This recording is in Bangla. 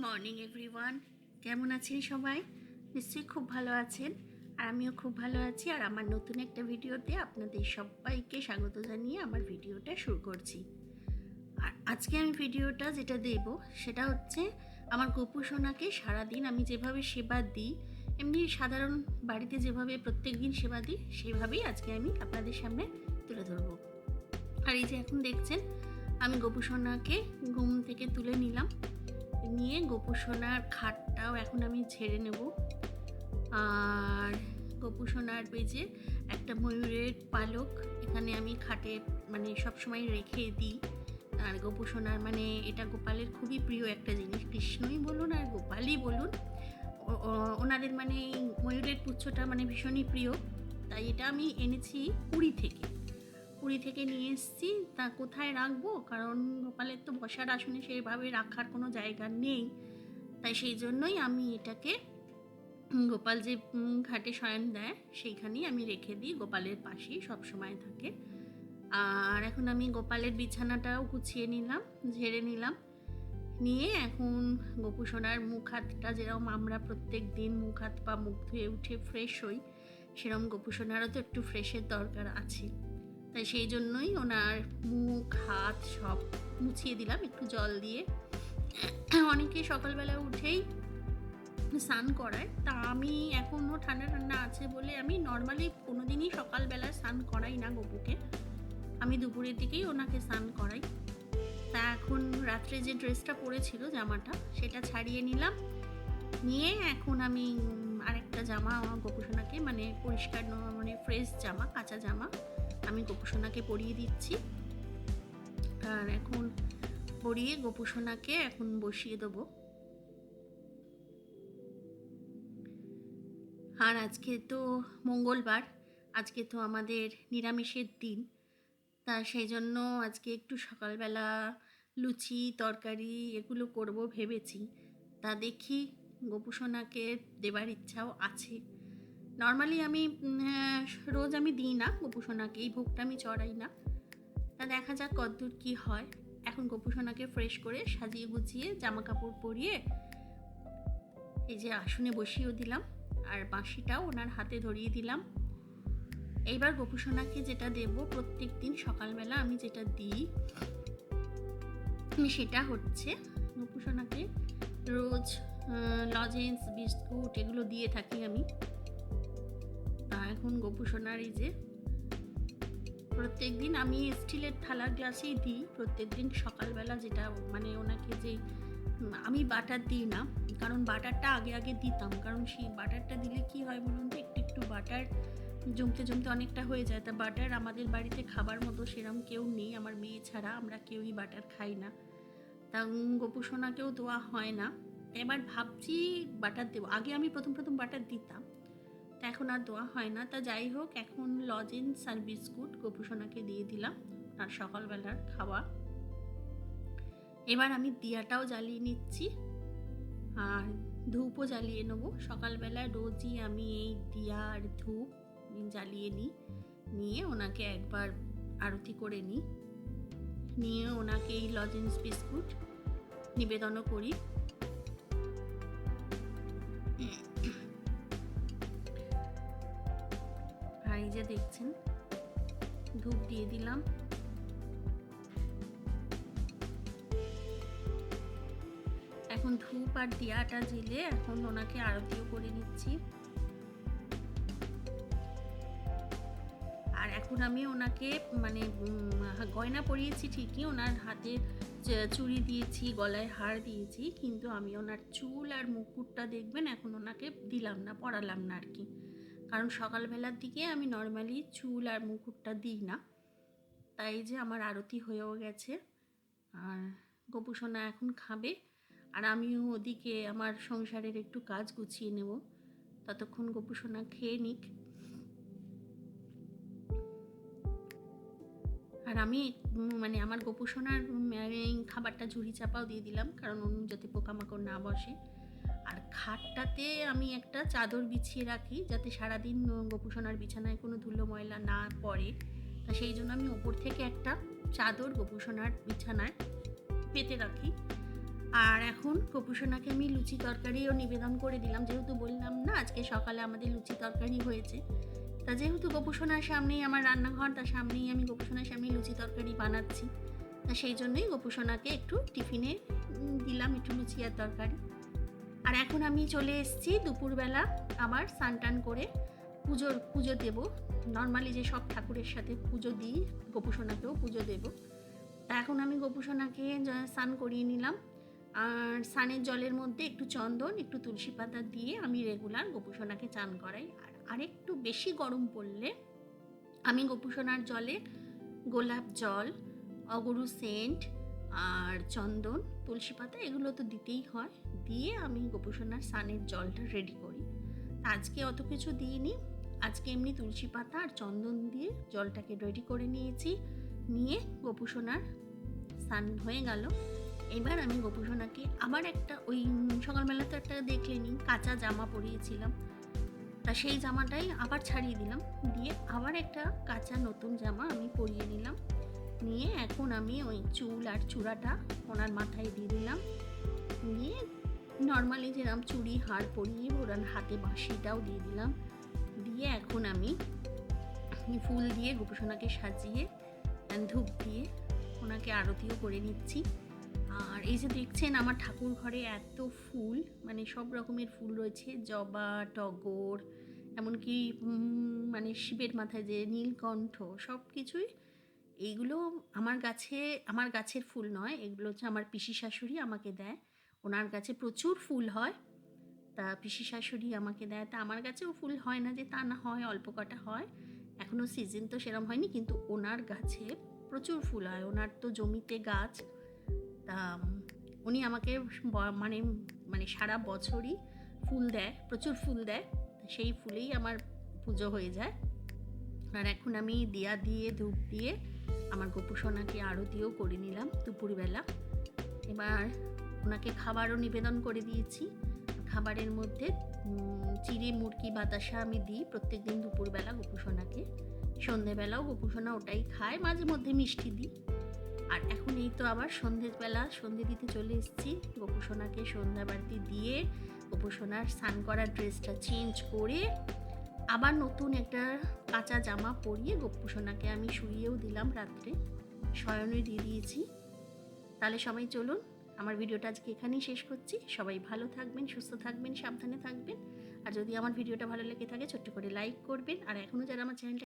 মর্নিং এভরিওয়ান, কেমন আছেন সবাই? নিশ্চয়ই খুব ভালো আছেন। আর আমিও খুব ভালো আছি। আর আমার নতুন একটা ভিডিওতে আপনাদের সবাইকে স্বাগত জানিয়ে আমার ভিডিওটা শুরু করছি। আর আজকে আমি ভিডিওটা যেটা দেব সেটা হচ্ছে আমার গপু সোনাকে সারাদিন আমি যেভাবে সেবা দিই, এমনি সাধারণ বাড়িতে যেভাবে প্রত্যেক দিন সেবা দিই সেভাবেই আজকে আমি আপনাদের সামনে তুলে ধরবো। আর এই যে এখন দেখছেন আমি গপু সোনাকে ঘুম থেকে তুলে নিলাম, নিয়ে গপু সোনার খাটটাও এখন আমি ঝেড়ে নেব। আর গপু সোনার পেজে একটা ময়ূরের পালক এখানে আমি খাটে মানে সবসময় রেখে দিই। আর গপু সোনার মানে এটা গোপালের খুবই প্রিয় একটা জিনিস, কৃষ্ণই বলুন আর গোপালই বলুন, ওনাদের মানে ময়ূরের পুচ্ছটা মানে ভীষণই প্রিয়। তাই এটা আমি এনেছি পুরী থেকে নিয়ে এসেছি। তা কোথায় রাখবো, কারণ গোপালের তো বসার আসনে সেভাবে রাখার কোনো জায়গা নেই। তাই সেই জন্যই আমি এটাকে গোপাল যে ঘাটে শয়ন দেয় সেইখানেই আমি রেখে দিই, গোপালের পাশেই সবসময় থাকে। আর এখন আমি গোপালের বিছানাটাও গুছিয়ে নিলাম, ঝেড়ে নিলাম, নিয়ে এখন গপু সোনার মুখ হাতটা যেরকম আমরা প্রত্যেক দিন মুখ হাত পা মুখ ধুয়ে উঠে ফ্রেশ হই, সেরকম গপু সোনারও তো একটু ফ্রেশের দরকার আছে। তাই সেই জন্যই ওনার মুখ হাত সব মুছিয়ে দিলাম একটু জল দিয়ে। অনেকে সকালবেলা উঠেই স্নান করায়, তা আমি এখনও ঠান্ডা ঠান্ডা আছে বলে আমি নর্মালি কোনোদিনই সকালবেলা স্নান করাই না গপুকে, আমি দুপুরের দিকেই ওনাকে স্নান করাই। তা এখন রাত্রে যে ড্রেসটা পরেছিল জামাটা সেটা ছাড়িয়ে নিলাম, নিয়ে এখন আমি আরেকটা জামা আমার গপুসোনাকে মানে পরিষ্কার মানে ফ্রেশ জামা, কাঁচা জামা আমি গপুসোনাকে পরিয়ে দিচ্ছি। আর এখন পরিয়ে গপুসোনাকে এখন বসিয়ে দেবো। আর আজকে তো মঙ্গলবার, আজকে তো আমাদের নিরামিষের দিন। তা সেই জন্য আজকে একটু সকালবেলা লুচি তরকারি এগুলো করব ভেবেছি। তা দেখি গপু সোনাকে দেবার ইচ্ছাও আছে। নর্মালি আমি রোজ আমি দিই না গপু সোনাকে, এই ভোগটা আমি চড়াই না। তা দেখা যাক কতদূর কী হয়। এখন গপু সোনাকে ফ্রেশ করে সাজিয়ে গুছিয়ে জামা কাপড় পরিয়ে এই যে আসনে বসিয়েও দিলাম, আর বাঁশিটাও ওনার হাতে ধরিয়ে দিলাম। এইবার গপু সোনাকে যেটা দেব প্রত্যেক দিন সকালবেলা আমি যেটা দিই সেটা হচ্ছে গপু সোনাকে রোজ লজেন্স বিস্কুট এগুলো দিয়ে থাকি আমি। তা এখন গপু সোনার এই যে প্রত্যেক দিন আমি স্টিলের থালার গ্লাসেই দিই প্রত্যেক দিন সকালবেলা, যেটা মানে ওনাকে যে আমি বাটার দিই না, কারণ বাটারটা আগে আগে দিতাম, কারণ সেই বাটারটা দিলে কি হয় বলুন তো, একটু একটু বাটার জমতে জমতে অনেকটা হয়ে যায়। তা বাটার আমাদের বাড়িতে খাবার মতো সেরম কেউ নেই, আমার মেয়ে ছাড়া আমরা কেউই বাটার খাই না। তা গপু সোনাকেও দেওয়া হয় না। এবার ভাবছি বাটার দেবো, আগে আমি প্রথম বাটার দিতাম, তা এখন আর দেওয়া হয় না। তা যাই হোক, এখন লজেন্স আর বিস্কুট গপু সোনাকে দিয়ে দিলাম আর সকালবেলার খাওয়া। এবার আমি দিয়াটাও জ্বালিয়ে নিচ্ছি আর ধূপও জ্বালিয়ে নেবো। সকালবেলা রোজই আমি এই দিয়া আর ধূপ জ্বালিয়ে নিই, নিয়ে ওনাকে একবার আরতি করে নিই, নিয়ে ওনাকে এই লজেন্স বিস্কুট নিবেদনও করি। আর এই যে দেখছেন ধূপ দিয়ে দিলাম। এখন ধূপ আর দিয়াটা জ্বেলে এখন ওনাকে আরতিও করে নিচ্ছি। আর এখন আমি ওনাকে মানে গয়না পরিয়েছি ঠিকই, ওনার হাতে চুড়ি দিয়েছি, গলায় হার দিয়েছি, কিন্তু আমি ওনার চুল আর মুকুটটা দেখবেন এখন ওনাকে দিলাম না, পরালাম না আর কি, কারণ সকালবেলার দিকে আমি নর্মালি চুল আর মুকুটটা দিই না। তাই যে আমার আরতি হয়েও গেছে। আর গপু সোনা এখন খাবে, আর আমিও ওদিকে আমার সংসারের একটু কাজ গুছিয়ে নেব, ততক্ষণ গপু সোনা খেয়ে নিক। আর আমি মানে আমার গপু সোনার খাবারটা ঝুড়ি চাপাও দিয়ে দিলাম, কারণ যাতে পোকামাকড় না বসে। আর খাটটাতে আমি একটা চাদর বিছিয়ে রাখি যাতে সারাদিন গপু সোনার বিছানায় কোনো ধুলো ময়লা না পড়ে। তা সেই জন্য আমি ওপর থেকে একটা চাদর গপু সোনার বিছানায় পেতে রাখি। আর এখন গোপুসোনাকে আমি লুচি তরকারিও নিবেদন করে দিলাম, যেহেতু বললাম না আজকে সকালে আমাদের লুচি তরকারি হয়েছে। তা যেহেতু গোপুসোনার সামনেই আমার রান্নাঘর, তার সামনেই আমি গোপুসোনার সামনেই লুচি তরকারি বানাচ্ছি, তা সেই জন্যই গোপুসোনাকে একটু টিফিনে দিলাম একটু লুচি আর তরকারি। আর এখন আমি চলে এসেছি দুপুরবেলা আবার স্নান টান করে পুজো দেব। নর্মালি যে সব ঠাকুরের সাথে পুজো দিই, গোপুসোনাকেও পুজো দেব। তা এখন আমি গোপুসোনাকে স্নান করিয়ে নিলাম। আর স্নানের জলের মধ্যে একটু চন্দন, একটু তুলসী পাতা দিয়ে আমি রেগুলার গোপুসোনাকে চান করাই। আর আরেকটু বেশি গরম পড়লে আমি গোপুসোনার জলে গোলাপ জল, অগরু সেন্ট আর চন্দন, তুলসী পাতা এগুলো তো দিতেই হয়, দিয়ে আমি গোপুসোনার স্নানের জলটা রেডি করি। আজকে অত কিছু দিইনি, আজকে এমনি তুলসী পাতা আর চন্দন দিয়ে জলটাকে রেডি করে নিয়েছি। নিয়ে গোপুসোনার স্নান হয়ে গেল। এবার আমি গোপুসোনাকে আবার একটা ওই সকালবেলা তো একটা দেখলেনি কাঁচা জামা পরিয়েছিলাম, তা সেই জামাটাই আবার ছাড়িয়ে দিলাম, দিয়ে আবার একটা কাঁচা নতুন জামা আমি পরিয়ে নিলাম। নিয়ে এখন আমি ওই চুল আর চূড়াটা ওনার মাথায় দিয়ে দিলাম, দিয়ে নর্মালি যেরকম চুড়ি হার পরিয়ে ওনার হাতে বাঁশিটাও দিয়ে দিলাম। দিয়ে এখন আমি ফুল দিয়ে গোপুসোনাকে সাজিয়ে ধূপ দিয়ে ওনাকে আরতিও করে নিচ্ছি। আর এই যে দেখছেন আমার ঠাকুর ঘরে এত ফুল, মানে সব রকমের ফুল রয়েছে, জবা, টগর, এমনকি মানে শিবের মাথায় যে নীলকণ্ঠ, সব কিছুই। এইগুলো আমার গাছের ফুল নয়, এগুলো হচ্ছে আমার পিসি শাশুড়ি আমাকে দেয়। ওনার গাছে প্রচুর ফুল হয়, তা পিসি শাশুড়ি আমাকে দেয়। তা আমার গাছেও ফুল হয় না যে তা না, হয় অল্প কটা হয়, এখনও সিজন তো সেরম হয়নি, কিন্তু ওনার গাছে প্রচুর ফুল হয়, ওনার তো জমিতে গাছ। তা উনি আমাকে মানে মানে সারা বছরই ফুল দেয়, প্রচুর ফুল দেয়, সেই ফুলেই আমার পুজো হয়ে যায়। আর এখন আমি দিয়া দিয়ে ধূপ দিয়ে আমার গোপুসোনাকে আরতিও করে নিলাম দুপুরবেলা। এবার ওনাকে খাবারও নিবেদন করে দিয়েছি। খাবারের মধ্যে চিড়ে, মুরগি, বাতাসা আমি দিই প্রত্যেক দিন দুপুরবেলা গোপুসোনাকে। সন্ধেবেলাও গোপুসোনা ওটাই খায়, মাঝে মধ্যে মিষ্টি দিই। আর এখন এই তো আবার সন্ধেবেলা সন্ধে দিতে চলে এসেছি। গোপুসোনাকে সন্ধ্যাবাতি দিয়ে গোপুসোনার স্নান করার ড্রেসটা চেঞ্জ করে আবার নতুন একটা কাঁচা জামা পরিয়ে গোপুসোনাকে আমি শুইয়েও দিলাম, রাত্রে শয়নে দিয়ে দিয়েছি। তাহলে সবাই চলুন, আমার ভিডিওটা আজকে এখানেই শেষ করছি। সবাই ভালো থাকবেন, সুস্থ থাকবেন, সাবধানে থাকবেন। আর যদি আমার ভিডিওটা ভালো লেগে থাকে ছোট্ট করে লাইক করবেন। আর এখনও যারা আমার চ্যানেলটা